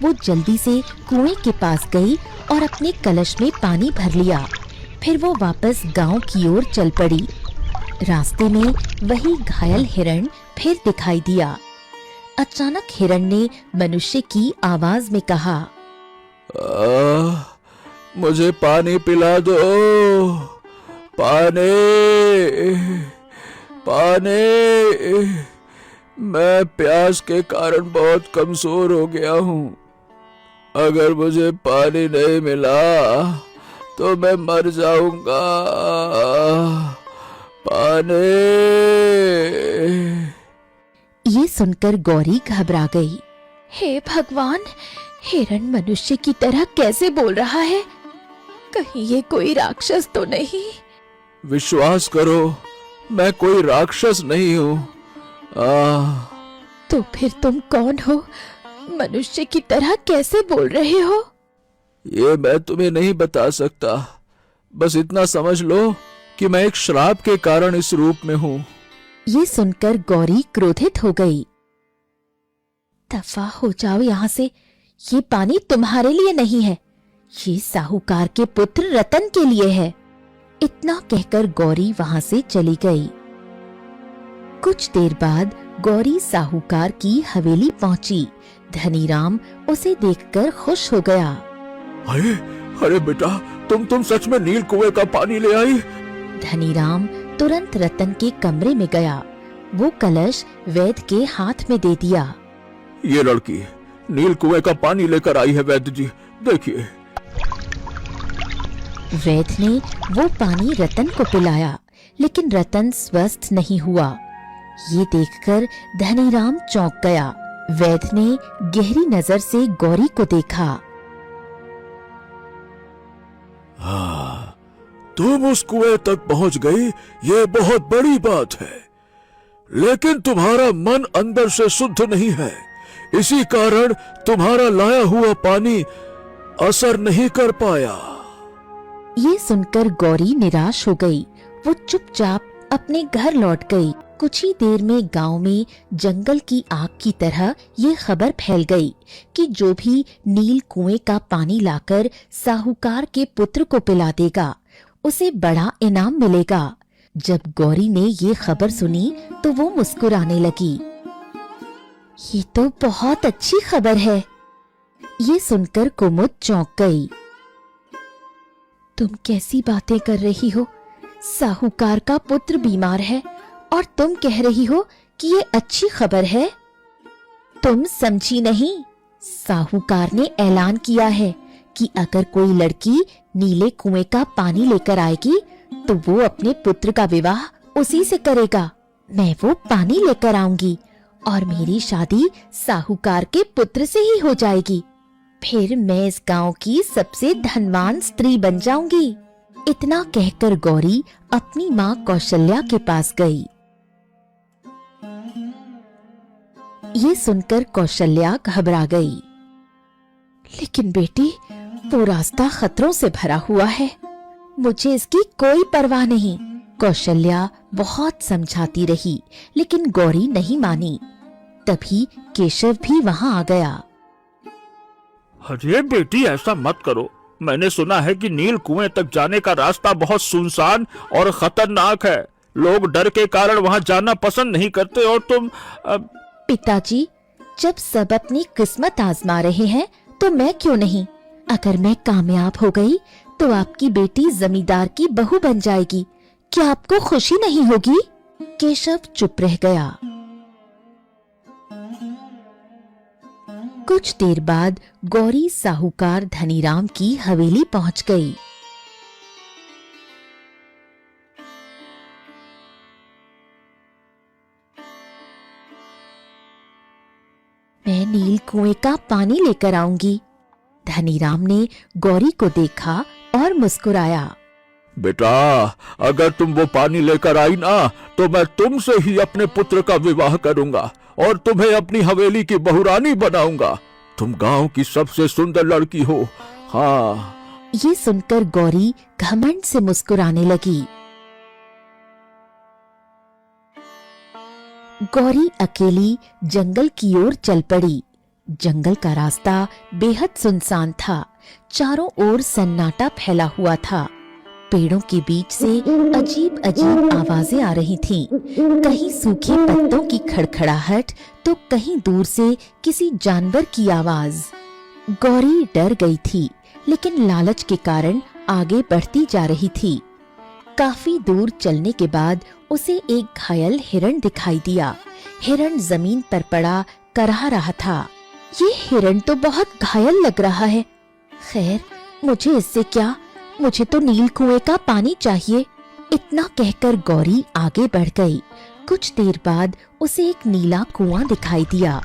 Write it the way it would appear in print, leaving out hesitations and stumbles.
वो जल्दी से कुएं के पास गई और अपने कलश में पानी भर लिया। फिर वो वापस गांव की ओर चल पड़ी। रास्ते में वही घायल हिरण फिर दिखाई दिया। अचानक हिरण ने मनुष्य की आवाज में कहा, मुझे पानी पिला दो, पानी, पानी। मैं प्यास के कारण बहुत कमजोर हो गया हूँ। अगर मुझे पानी नहीं मिला तो मैं मर जाऊंगा। पानी। ये सुनकर गौरी घबरा गई। हे भगवान, हिरण मनुष्य की तरह कैसे बोल रहा है? कहीं ये कोई राक्षस तो नहीं? विश्वास करो, मैं कोई राक्षस नहीं हूँ। तो फिर तुम कौन हो? मनुष्य की तरह कैसे बोल रहे हो? ये मैं तुम्हें नहीं बता सकता। बस इतना समझ लो कि मैं एक श्राप के कारण इस रूप में हूँ। ये सुनकर गौरी क्रोधित हो गई। दफा हो जाओ यहाँ से, ये पानी तुम्हारे लिए नहीं है, ये साहूकार के पुत्र रतन के लिए है। इतना कहकर गौरी वहां से चली गई। कुछ देर बाद गौरी साहूकार की हवेली पहुंची। धनीराम उसे देखकर खुश हो गया। अरे अरे बेटा, तुम सच में नील कुएं का पानी ले आई? धनीराम तुरंत रतन के कमरे में गया। वो कलश वैद्य के हाथ में दे दिया। ये लड़की नील कुएं का पानी लेकर आई है वैद्य जी, देखिए। वैद्य ने वो पानी रतन को पिलाया, लेकिन रतन स्वस्थ नहीं हुआ। ये देखकर धनीराम चौंक गया। वैद्य ने गहरी नजर से गौरी को देखा। हाँ, तुम उस कुएं तक पहुंच गई, ये बहुत बड़ी बात है। लेकिन तुम्हारा मन अंदर से शुद्ध नहीं है, इसी कारण तुम्हारा लाया हुआ पानी असर नहीं कर पाया। ये सुनकर गौरी निराश हो गई। वो चुपचाप अपने घर लौट गई। कुछ ही देर में गांव में जंगल की आग की तरह ये खबर फैल गई कि जो भी नील कुएं का पानी लाकर साहूकार के पुत्र को पिला देगा, उसे बड़ा इनाम मिलेगा। जब गौरी ने ये खबर सुनी तो वो मुस्कुराने लगी। ये तो बहुत अच्छी खबर है। ये सुनकर कुमुद चौंक गई। तुम कैसी बातें कर रही हो? साहूकार का पुत्र बीमार है और तुम कह रही हो कि ये अच्छी खबर है? तुम समझी नहीं। साहूकार ने ऐलान किया है कि अगर कोई लड़की नीले कुएं का पानी लेकर आएगी तो वो अपने पुत्र का विवाह उसी से करेगा। मैं वो पानी लेकर आऊंगी और मेरी शादी साहूकार के पुत्र से ही हो जाएगी। फिर मैं इस गांव की सबसे धनवान स्त्री बन जाऊंगी। इतना कहकर गौरी अपनी माँ कौशल्या के पास गई। ये सुनकर कौशल्या घबरा गई। लेकिन बेटी, वो रास्ता खतरों से भरा हुआ है, मुझे इसकी कोई परवाह नहीं। कौशल्या बहुत समझाती रही, लेकिन गौरी नहीं मानी। तभी केशव भी वहां आ गया। अरे बेटी, ऐसा मत करो। मैंने सुना है कि नील कुएं तक जाने का रास्ता बहुत सुनसान और खतरनाक है। लोग डर के कारण वहां जाना पसंद नहीं करते और तुम पिताजी, जब सब अपनी किस्मत आजमा रहे हैं तो मैं क्यों नहीं? अगर मैं कामयाब हो गई तो आपकी बेटी जमींदार की बहू बन जाएगी। क्या आपको खुशी नहीं होगी? केशव चुप रह गया। कुछ देर बाद गौरी साहूकार धनीराम की हवेली पहुंच गई। मैं नील कुएं का पानी लेकर आऊंगी। धनीराम ने गौरी को देखा और मुस्कुराया। बेटा, अगर तुम वो पानी लेकर आई ना तो मैं तुमसे ही अपने पुत्र का विवाह करूंगा और तुम्हें अपनी हवेली की बहुरानी बनाऊंगा। तुम गांव की सबसे सुंदर लड़की हो। हाँ। ये सुनकर गौरी घमंड से मुस्कुराने लगी। गौरी अकेली जंगल की ओर चल पड़ी। जंगल का रास्ता बेहद सुनसान था। चारों ओर सन्नाटा फैला हुआ था। पेड़ों के बीच से अजीब अजीब आवाजें आ रही थीं। कहीं सूखे पत्तों की खड़खड़ाहट तो कहीं दूर से किसी जानवर की आवाज। गौरी डर गई थी, लेकिन लालच के कारण आगे बढ़ती जा रही थी। काफी दूर चलने के बाद उसे एक घायल हिरण दिखाई दिया। हिरण जमीन पर पड़ा करहा रहा था। ये हिरण तो बहुत घायल लग रहा है। खैर, मुझे इससे क्या, मुझे तो नील कुएं का पानी चाहिए। इतना कहकर गौरी आगे बढ़ गई। कुछ देर बाद उसे एक नीला कुआं दिखाई दिया।